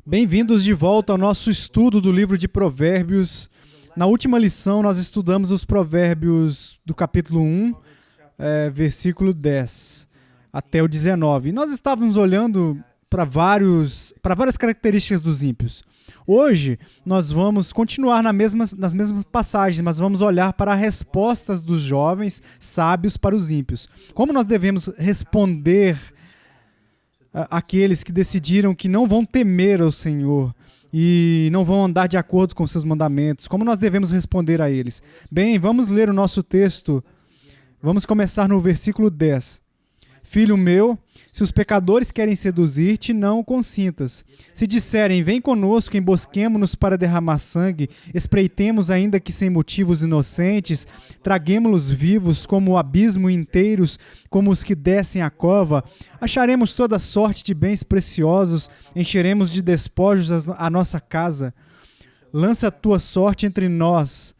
Bem-vindos de volta ao nosso estudo do livro de Provérbios. Na última lição, nós estudamos os provérbios do capítulo 1, versículo 10, até o 19. Nós estávamos olhando para várias características dos ímpios. Hoje, nós vamos continuar nas mesmas passagens, mas vamos olhar para as respostas dos jovens sábios para os ímpios. Como nós devemos responder aqueles que decidiram que não vão temer ao Senhor e não vão andar de acordo com seus mandamentos. Como nós devemos responder a eles? Bem, vamos ler o nosso texto. Vamos começar no versículo 10. Filho meu, se os pecadores querem seduzir-te, não o consintas. Se disserem, vem conosco, embosquemo-nos para derramar sangue, espreitemos ainda que sem motivos inocentes, traguemo-los vivos como o abismo inteiros, como os que descem a cova, acharemos toda sorte de bens preciosos, encheremos de despojos a nossa casa. Lança a tua sorte entre nós,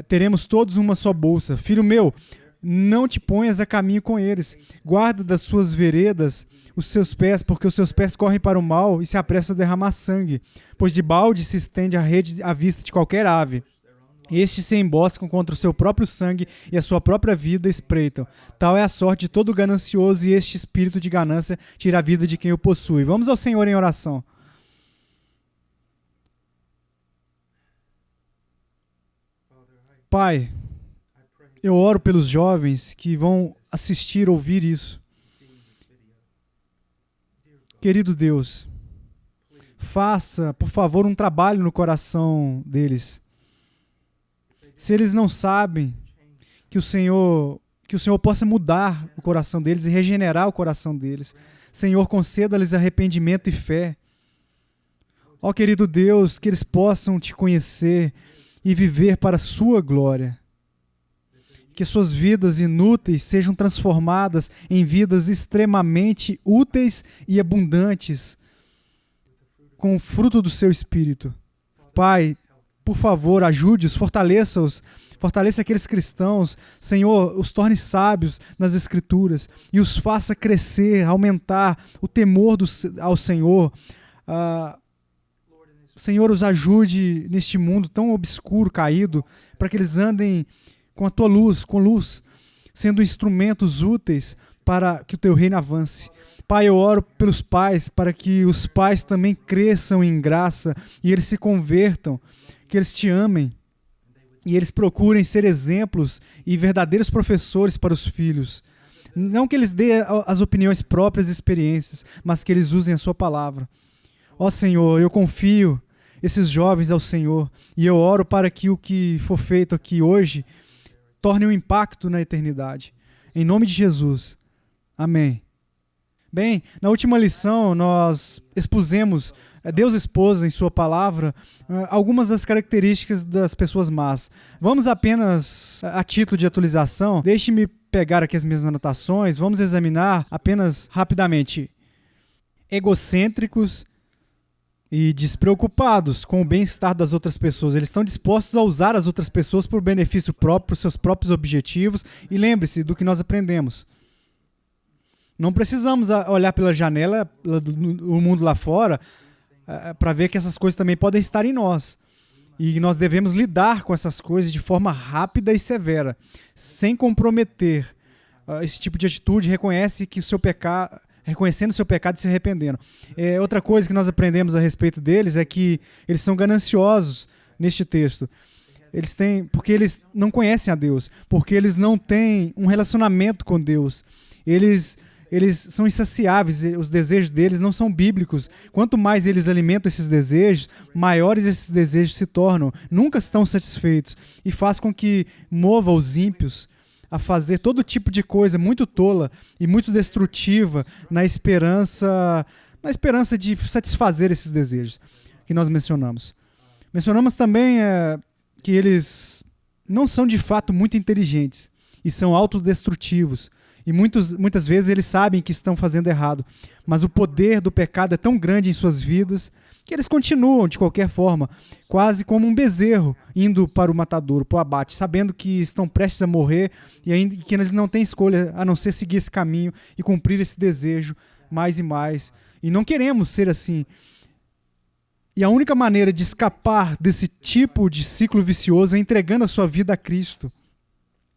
teremos todos uma só bolsa. Filho meu, não te ponhas a caminho com eles. Guarda das suas veredas os seus pés, porque os seus pés correm para o mal e se apressam a derramar sangue. Pois de balde se estende a rede à vista de qualquer ave. Estes se emboscam contra o seu próprio sangue e a sua própria vida espreitam. Tal é a sorte de todo ganancioso, e este espírito de ganância tira a vida de quem o possui. Vamos ao Senhor em oração. Pai, eu oro pelos jovens que vão assistir, ouvir isso. Querido Deus, faça, por favor, um trabalho no coração deles. Se eles não sabem, que o Senhor possa mudar o coração deles e regenerar o coração deles. Senhor, conceda-lhes arrependimento e fé. Ó querido Deus, que eles possam te conhecer e viver para a sua glória. Que suas vidas inúteis sejam transformadas em vidas extremamente úteis e abundantes, com o fruto do seu Espírito. Pai, por favor, ajude-os, fortaleça-os, fortaleça aqueles cristãos, Senhor, os torne sábios nas Escrituras e os faça crescer, aumentar o temor ao Senhor. Senhor, os ajude neste mundo tão obscuro, caído, para que eles andem com a tua luz, sendo instrumentos úteis para que o teu reino avance. Pai, eu oro pelos pais, para que os pais também cresçam em graça e eles se convertam, que eles te amem e eles procurem ser exemplos e verdadeiros professores para os filhos. Não que eles dêem as opiniões próprias e experiências, mas que eles usem a sua palavra. Ó Senhor, eu confio esses jovens ao Senhor e eu oro para que o que for feito aqui hoje torne um impacto na eternidade. Em nome de Jesus. Amém. Bem, na última lição nós expusemos, Deus expôs em sua palavra algumas das características das pessoas más. Vamos apenas, a título de atualização, deixe-me pegar aqui as minhas anotações, vamos examinar apenas rapidamente. Egocêntricos e despreocupados com o bem-estar das outras pessoas. Eles estão dispostos a usar as outras pessoas por benefício próprio, por seus próprios objetivos. E lembre-se do que nós aprendemos. Não precisamos olhar pela janela do mundo lá fora para ver que essas coisas também podem estar em nós. E nós devemos lidar com essas coisas de forma rápida e severa, sem comprometer. Esse tipo de atitude reconhecendo o seu pecado e se arrependendo. Outra coisa que nós aprendemos a respeito deles é que eles são gananciosos neste texto. Porque eles não conhecem a Deus, porque eles não têm um relacionamento com Deus. Eles são insaciáveis, os desejos deles não são bíblicos. Quanto mais eles alimentam esses desejos, maiores esses desejos se tornam. Nunca estão satisfeitos e faz com que mova os ímpios a fazer todo tipo de coisa muito tola e muito destrutiva na esperança de satisfazer esses desejos que nós mencionamos. Mencionamos também que eles não são de fato muito inteligentes e são autodestrutivos. E muitas vezes eles sabem que estão fazendo errado, mas o poder do pecado é tão grande em suas vidas que eles continuam, de qualquer forma, quase como um bezerro, indo para o matadouro, para o abate, sabendo que estão prestes a morrer e que eles não têm escolha a não ser seguir esse caminho e cumprir esse desejo mais e mais. E não queremos ser assim. E a única maneira de escapar desse tipo de ciclo vicioso é entregando a sua vida a Cristo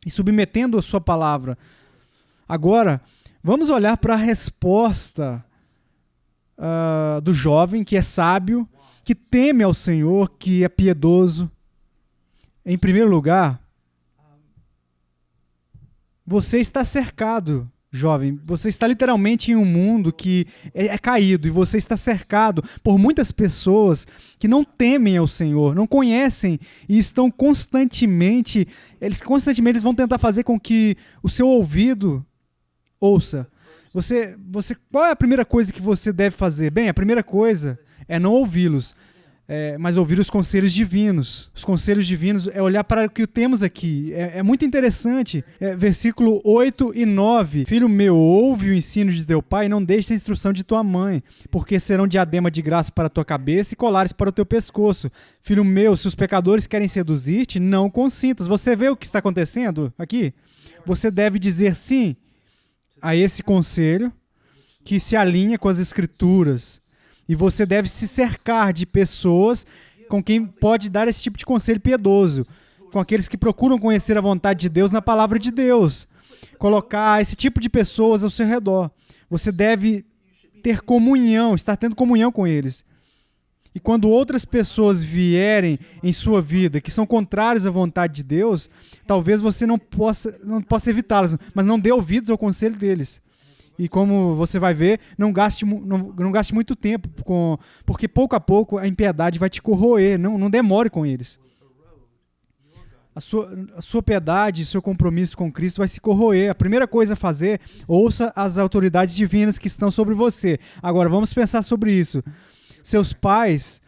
e submetendo a sua palavra. Agora, vamos olhar para a resposta do jovem que é sábio, que teme ao Senhor, que é piedoso. Em primeiro lugar, você está cercado, jovem. Você está literalmente em um mundo que é caído e você está cercado por muitas pessoas que não temem ao Senhor, não conhecem e estão constantemente eles vão tentar fazer com que o seu ouvido ouça. Qual é a primeira coisa que você deve fazer? Bem, a primeira coisa é não ouvi-los, mas ouvir os conselhos divinos. Os conselhos divinos é olhar para o que temos aqui. É muito interessante. Versículo 8 e 9. Filho meu, ouve o ensino de teu pai e não deixe a instrução de tua mãe, porque serão diadema de graça para a tua cabeça e colares para o teu pescoço. Filho meu, se os pecadores querem seduzir-te, não consintas. Você vê o que está acontecendo aqui? Você deve dizer sim a esse conselho que se alinha com as Escrituras. E você deve se cercar de pessoas com quem pode dar esse tipo de conselho piedoso, com aqueles que procuram conhecer a vontade de Deus na palavra de Deus. Colocar esse tipo de pessoas ao seu redor. Você deve ter comunhão, estar tendo comunhão com eles. E quando outras pessoas vierem em sua vida que são contrários à vontade de Deus, talvez você não possa evitá-las, mas não dê ouvidos ao conselho deles. E como você vai ver, não gaste muito tempo, porque pouco a pouco a impiedade vai te corroer. Não demore com eles. A sua piedade, seu compromisso com Cristo vai se corroer. A primeira coisa a fazer, ouça as autoridades divinas que estão sobre você. Agora, vamos pensar sobre isso. Seus pais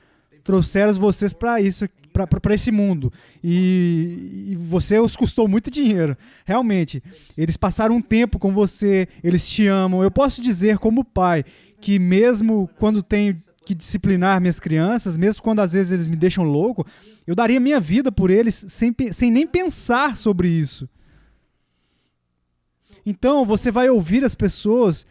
trouxeram vocês para isso, para esse mundo. E você os custou muito dinheiro. Realmente. Eles passaram um tempo com você, eles te amam. Eu posso dizer como pai que mesmo quando tenho que disciplinar minhas crianças, mesmo quando às vezes eles me deixam louco, eu daria minha vida por eles sem nem pensar sobre isso. Então, você vai ouvir as pessoas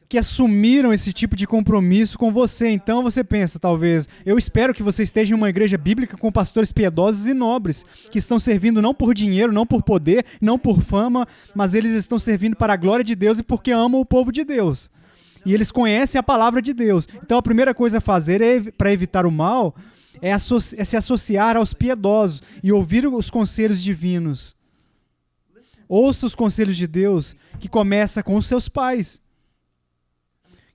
que assumiram esse tipo de compromisso com você. Então você pensa, talvez, eu espero que você esteja em uma igreja bíblica com pastores piedosos e nobres, que estão servindo não por dinheiro, não por poder, não por fama, mas eles estão servindo para a glória de Deus e porque amam o povo de Deus. E eles conhecem a palavra de Deus. Então a primeira coisa a fazer para evitar o mal é se associar aos piedosos e ouvir os conselhos divinos. Ouça os conselhos de Deus, que começa com os seus pais.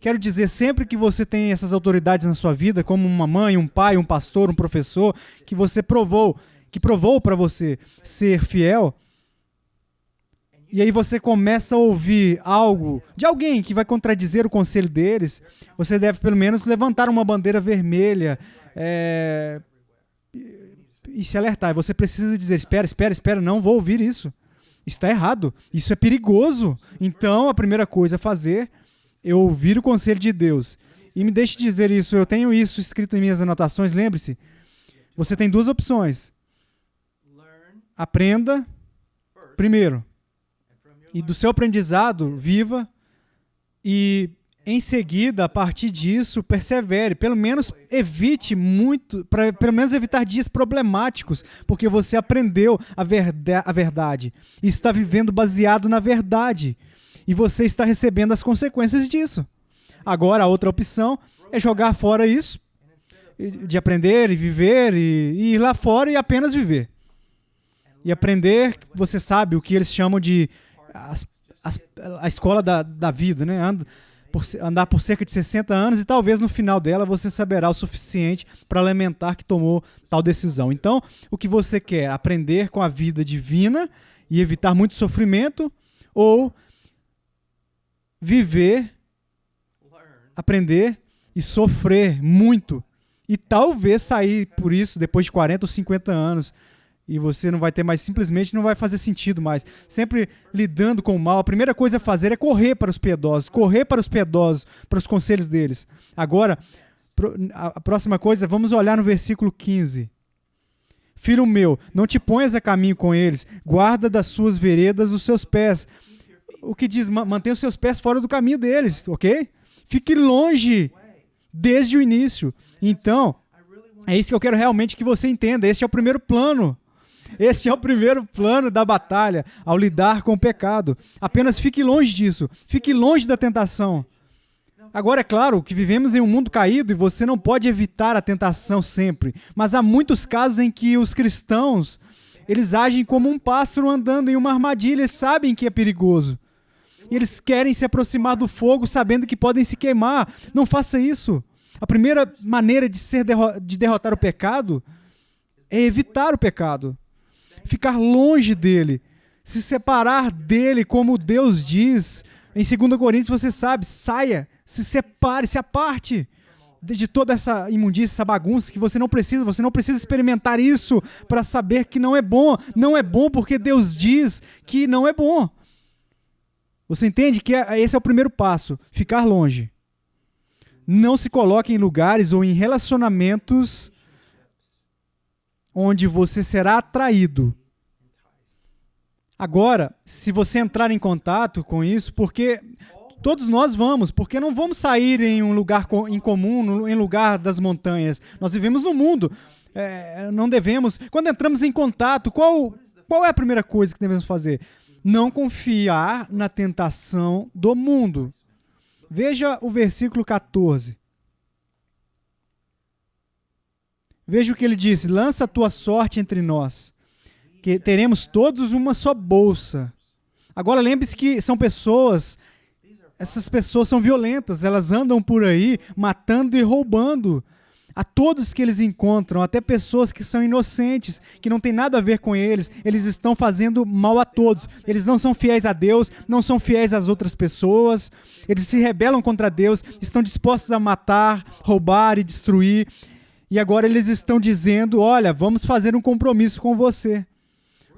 Quero dizer, sempre que você tem essas autoridades na sua vida, como uma mãe, um pai, um pastor, um professor, que provou para você ser fiel, e aí você começa a ouvir algo de alguém que vai contradizer o conselho deles, você deve pelo menos levantar uma bandeira vermelha e se alertar. Você precisa dizer, espera, não vou ouvir isso. Está errado, isso é perigoso. Então a primeira coisa a fazer é ouvir o conselho de Deus. E me deixe dizer isso, eu tenho isso escrito em minhas anotações, lembre-se, você tem duas opções. Aprenda primeiro, e do seu aprendizado, viva, e em seguida, a partir disso, persevere, pelo menos evite muito, pelo menos evitar dias problemáticos, porque você aprendeu a verdade, e está vivendo baseado na verdade. E você está recebendo as consequências disso. Agora, a outra opção é jogar fora isso, de aprender e viver, e ir lá fora e apenas viver. E aprender, você sabe, o que eles chamam de a escola da vida, né? Andar por cerca de 60 anos e talvez no final dela você saberá o suficiente para lamentar que tomou tal decisão. Então, o que você quer? Aprender com a vida divina e evitar muito sofrimento, ou viver, aprender e sofrer muito e talvez sair por isso depois de 40 ou 50 anos e você não vai ter mais, simplesmente não vai fazer sentido mais. Sempre lidando com o mal, a primeira coisa a fazer é correr para os piedosos, para os conselhos deles. Agora, a próxima coisa, vamos olhar no versículo 15. Filho meu, não te ponhas a caminho com eles, guarda das suas veredas os seus pés. O que diz, mantenha os seus pés fora do caminho deles, ok? Fique longe desde o início. Então, É isso que eu quero realmente que você entenda. Este é o primeiro plano. Este é o primeiro plano da batalha ao lidar com o pecado. Apenas fique longe disso. Fique longe da tentação. Agora, é claro que vivemos em um mundo caído e você não pode evitar a tentação sempre. Mas há muitos casos em que os cristãos, eles agem como um pássaro andando em uma armadilha e sabem que é perigoso. E eles querem se aproximar do fogo sabendo que podem se queimar. Não faça isso. A primeira maneira de derrotar o pecado é evitar o pecado. Ficar longe dele. Se separar dele, como Deus diz. Em 2 Coríntios você sabe, saia, se separe, se aparte de toda essa imundícia, essa bagunça que você não precisa experimentar isso para saber que não é bom. Não é bom porque Deus diz que não é bom. Você entende que esse é o primeiro passo, ficar longe. Não se coloque em lugares ou em relacionamentos onde você será atraído. Agora, se você entrar em contato com isso, porque todos nós vamos, porque não vamos sair em um lugar em comum, em lugar das montanhas. Nós vivemos no mundo, não devemos. Quando entramos em contato, qual é a primeira coisa que devemos fazer? Não confiar na tentação do mundo. Veja o versículo 14. Veja o que ele diz: lança a tua sorte entre nós, que teremos todos uma só bolsa. Agora lembre-se que são pessoas, essas pessoas são violentas, elas andam por aí matando e roubando a todos que eles encontram, até pessoas que são inocentes, que não tem nada a ver com eles, eles estão fazendo mal a todos, eles não são fiéis a Deus, não são fiéis às outras pessoas, eles se rebelam contra Deus, estão dispostos a matar, roubar e destruir, e agora eles estão dizendo: olha, vamos fazer um compromisso com você,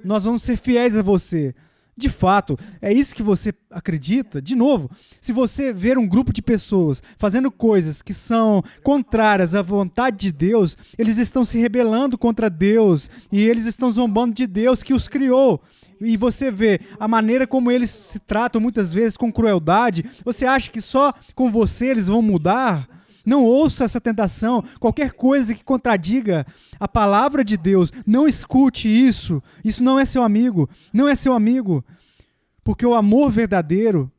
nós vamos ser fiéis a você. De fato, é isso que você acredita? De novo, se você ver um grupo de pessoas fazendo coisas que são contrárias à vontade de Deus, eles estão se rebelando contra Deus e eles estão zombando de Deus que os criou. E você vê a maneira como eles se tratam muitas vezes com crueldade. Você acha que só com você eles vão mudar? Não ouça essa tentação. Qualquer coisa que contradiga a palavra de Deus, não escute isso. Isso não é seu amigo. Não é seu amigo. Porque o amor verdadeiro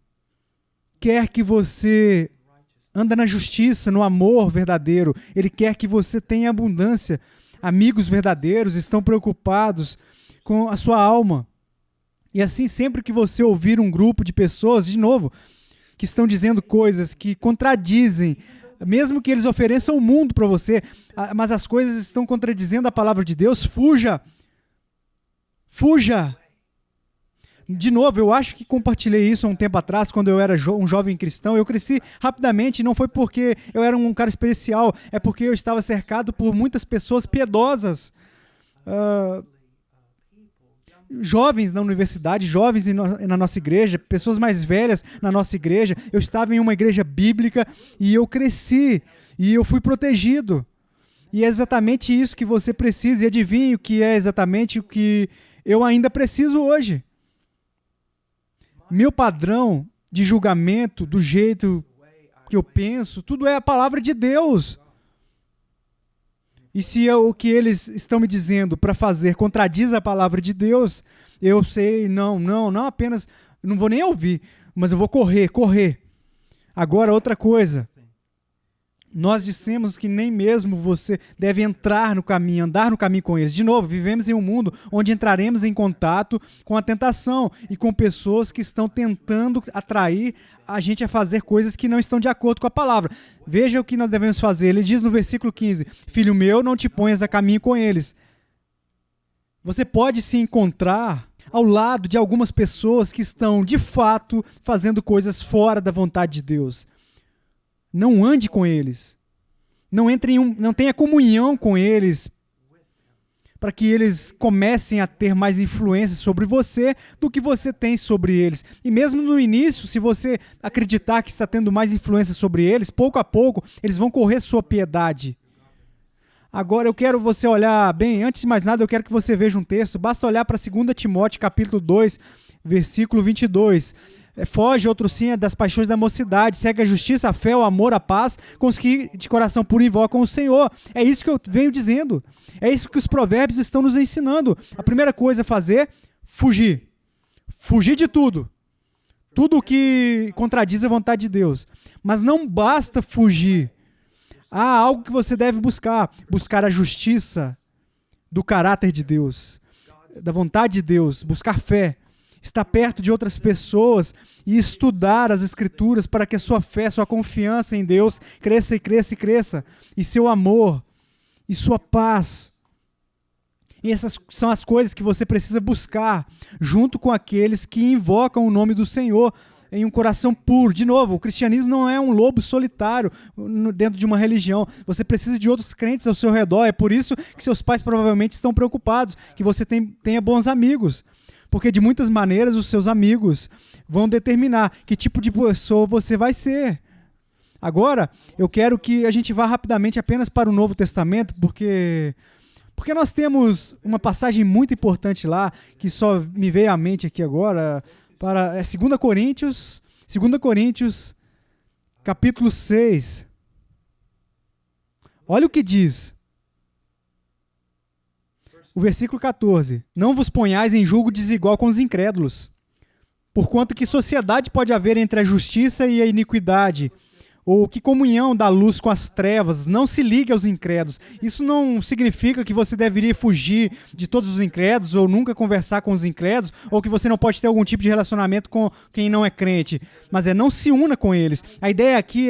quer que você ande na justiça, no amor verdadeiro. Ele quer que você tenha abundância. Amigos verdadeiros estão preocupados com a sua alma. E assim, sempre que você ouvir um grupo de pessoas, de novo, que estão dizendo coisas que contradizem, mesmo que eles ofereçam o mundo para você, mas as coisas estão contradizendo a palavra de Deus, fuja. Fuja. De novo, eu acho que compartilhei isso há um tempo atrás, quando eu era um jovem cristão. Eu cresci rapidamente, não foi porque eu era um cara especial, é porque eu estava cercado por muitas pessoas piedosas. Jovens na universidade, jovens na nossa igreja, pessoas mais velhas na nossa igreja. Eu estava em uma igreja bíblica e eu cresci e eu fui protegido. E é exatamente isso que você precisa, e adivinhe o que é exatamente o que eu ainda preciso hoje. Meu padrão de julgamento, do jeito que eu penso, tudo é a palavra de Deus. E se o que eles estão me dizendo para fazer contradiz a palavra de Deus, eu sei, não apenas, não vou nem ouvir, mas eu vou correr. Agora, outra coisa. Nós dissemos que nem mesmo você deve entrar no caminho, andar no caminho com eles. De novo, vivemos em um mundo onde entraremos em contato com a tentação e com pessoas que estão tentando atrair a gente a fazer coisas que não estão de acordo com a palavra. Veja o que nós devemos fazer. Ele diz no versículo 15, filho meu, não te ponhas a caminho com eles. Você pode se encontrar ao lado de algumas pessoas que estão, de fato, fazendo coisas fora da vontade de Deus. Não ande com eles. Não tenha comunhão com eles para que eles comecem a ter mais influência sobre você do que você tem sobre eles. E mesmo no início, se você acreditar que está tendo mais influência sobre eles, pouco a pouco, eles vão correr sua piedade. Agora eu quero você olhar bem, antes de mais nada eu quero que você veja um texto, basta olhar para 2 Timóteo capítulo 2, versículo 22. Foge, outro sim, é das paixões da mocidade. Segue a justiça, a fé, o amor, a paz, com os que de coração puro invocam o Senhor. É isso que eu venho dizendo. É isso que os provérbios estão nos ensinando. A primeira coisa a fazer, fugir. Fugir de tudo. Tudo que contradiz a vontade de Deus. Mas não basta fugir. Há algo que você deve buscar. Buscar a justiça do caráter de Deus, da vontade de Deus, buscar fé. Estar perto de outras pessoas e estudar as Escrituras para que a sua fé, sua confiança em Deus cresça e cresça e cresça. E seu amor e sua paz. E essas são as coisas que você precisa buscar junto com aqueles que invocam o nome do Senhor em um coração puro. De novo, o cristianismo não é um lobo solitário dentro de uma religião. Você precisa de outros crentes ao seu redor. É por isso que seus pais provavelmente estão preocupados que você tenha bons amigos. Porque de muitas maneiras os seus amigos vão determinar que tipo de pessoa você vai ser. Agora, eu quero que a gente vá rapidamente apenas para o Novo Testamento, porque nós temos uma passagem muito importante lá, que só me veio à mente aqui agora, para 2 Coríntios, capítulo 6. Olha o que diz. O versículo 14. Não vos ponhais em julgo desigual com os incrédulos, porquanto que sociedade pode haver entre a justiça e a iniquidade, ou que comunhão da luz com as trevas, não se ligue aos incrédulos. Isso não significa que você deveria fugir de todos os incrédulos, ou nunca conversar com os incrédulos, ou que você não pode ter algum tipo de relacionamento com quem não é crente, mas não se una com eles. A ideia aqui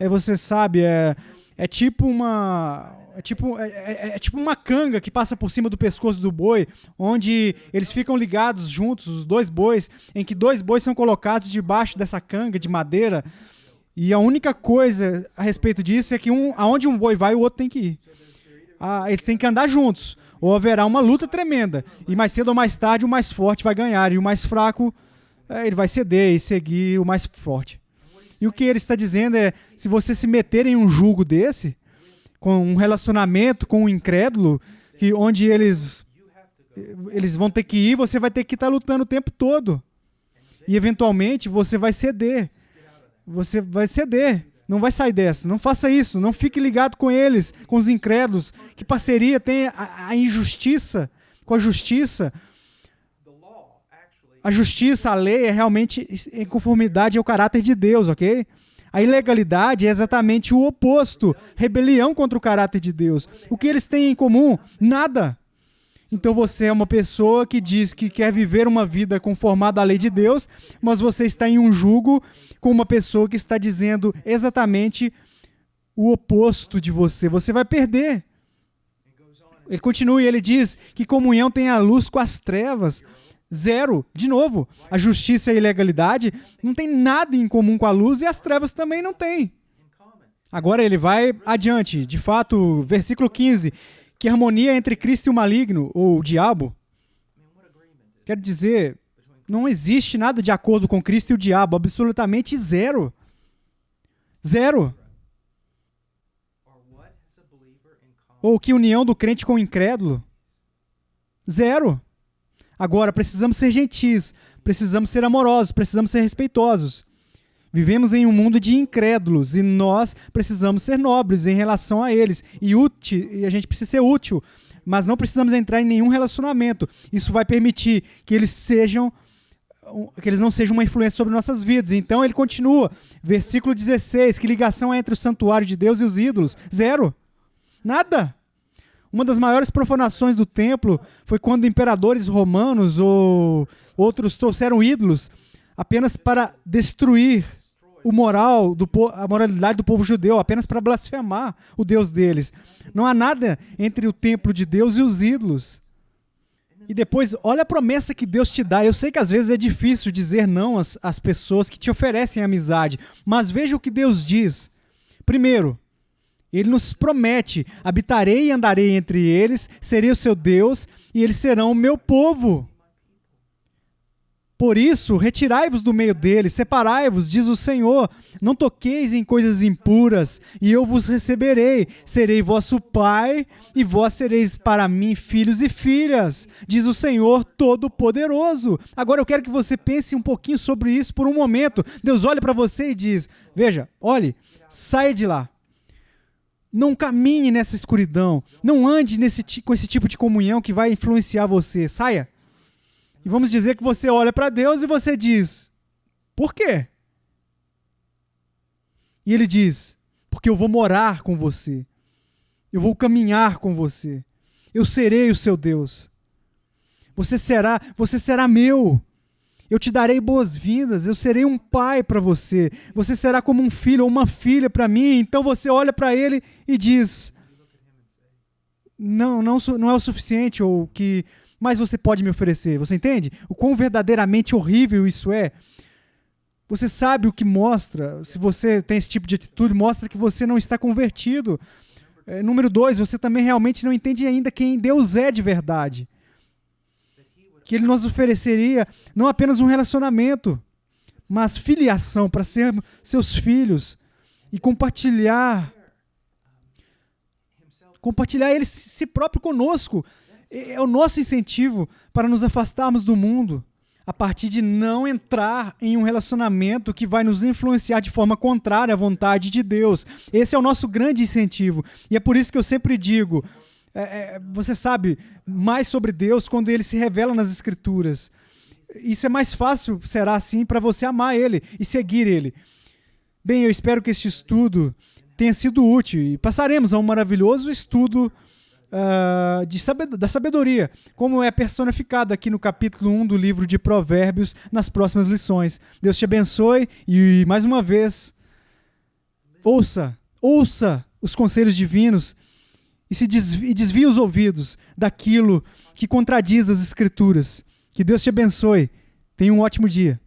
você sabe, é tipo uma canga que passa por cima do pescoço do boi, onde eles ficam ligados juntos, os dois bois, em que dois bois são colocados debaixo dessa canga de madeira, e a única coisa a respeito disso é que aonde um boi vai, o outro tem que ir. Eles têm que andar juntos, ou haverá uma luta tremenda, e mais cedo ou mais tarde o mais forte vai ganhar, e o mais fraco ele vai ceder e seguir o mais forte. E o que ele está dizendo é, se você se meter em um jugo desse, com um relacionamento com um incrédulo, onde eles vão ter que ir, você vai ter que estar lutando o tempo todo. E eventualmente você vai ceder. Você vai ceder. Não vai sair dessa. Não faça isso. Não fique ligado com eles, com os incrédulos. Que parceria tem a injustiça com a justiça? A justiça, a lei é realmente em conformidade ao caráter de Deus, ok? A ilegalidade é exatamente o oposto. Rebelião contra o caráter de Deus. O que eles têm em comum? Nada. Então você é uma pessoa que diz que quer viver uma vida conformada à lei de Deus, mas você está em um jugo com uma pessoa que está dizendo exatamente o oposto de você. Você vai perder. Ele continua e ele diz que comunhão tem a luz com as trevas. Zero. De novo, a justiça e a ilegalidade não tem nada em comum com a luz e as trevas também não têm. Agora ele vai adiante. De fato, versículo 15. Que harmonia entre Cristo e o maligno, ou o diabo. Quero dizer, não existe nada de acordo com Cristo e o diabo. Absolutamente zero. Zero. Ou que união do crente com o incrédulo. Zero. Agora, precisamos ser gentis, precisamos ser amorosos, precisamos ser respeitosos. Vivemos em um mundo de incrédulos e nós precisamos ser nobres em relação a eles. E a gente precisa ser útil, mas não precisamos entrar em nenhum relacionamento. Isso vai permitir que eles não sejam uma influência sobre nossas vidas. Então ele continua, versículo 16, que ligação há entre o santuário de Deus e os ídolos? Zero. Nada. Uma das maiores profanações do templo foi quando imperadores romanos ou outros trouxeram ídolos apenas para destruir a moralidade do povo judeu, apenas para blasfemar o Deus deles. Não há nada entre o templo de Deus e os ídolos. E depois, olha a promessa que Deus te dá. Eu sei que às vezes é difícil dizer não às pessoas que te oferecem amizade, mas veja o que Deus diz. Primeiro, Ele nos promete, habitarei e andarei entre eles, serei o seu Deus e eles serão o meu povo. Por isso, retirai-vos do meio deles, separai-vos, diz o Senhor. Não toqueis em coisas impuras, e eu vos receberei. Serei vosso pai, e vós sereis para mim filhos e filhas, diz o Senhor Todo-Poderoso. Agora eu quero que você pense um pouquinho sobre isso por um momento. Deus olha para você e diz, veja, olhe, saia de lá. Não caminhe nessa escuridão. Não ande com esse tipo de comunhão que vai influenciar você. Saia. E vamos dizer que você olha para Deus e você diz, por quê? E ele diz, porque eu vou morar com você. Eu vou caminhar com você. Eu serei o seu Deus. Você será meu. Eu te darei boas-vindas. Eu serei um pai para você. Você será como um filho ou uma filha para mim. Então você olha para ele e diz, não é o suficiente ou que... Mas você pode me oferecer, você entende? O quão verdadeiramente horrível isso é. Você sabe o que mostra, se você tem esse tipo de atitude, mostra que você não está convertido. Número 2, você também realmente não entende ainda quem Deus é de verdade. Que Ele nos ofereceria não apenas um relacionamento, mas filiação para sermos seus filhos e compartilhar Ele si próprio conosco. É o nosso incentivo para nos afastarmos do mundo a partir de não entrar em um relacionamento que vai nos influenciar de forma contrária à vontade de Deus. Esse é o nosso grande incentivo. E é por isso que eu sempre digo, você sabe mais sobre Deus quando Ele se revela nas Escrituras. Isso é mais fácil, será assim, para você amar Ele e seguir Ele. Bem, eu espero que este estudo tenha sido útil e passaremos a um maravilhoso estudo da sabedoria, como é personificado aqui no capítulo 1 do livro de Provérbios, nas próximas lições. Deus te abençoe e, mais uma vez, ouça os conselhos divinos e desvie os ouvidos daquilo que contradiz as Escrituras. Que Deus te abençoe. Tenha um ótimo dia.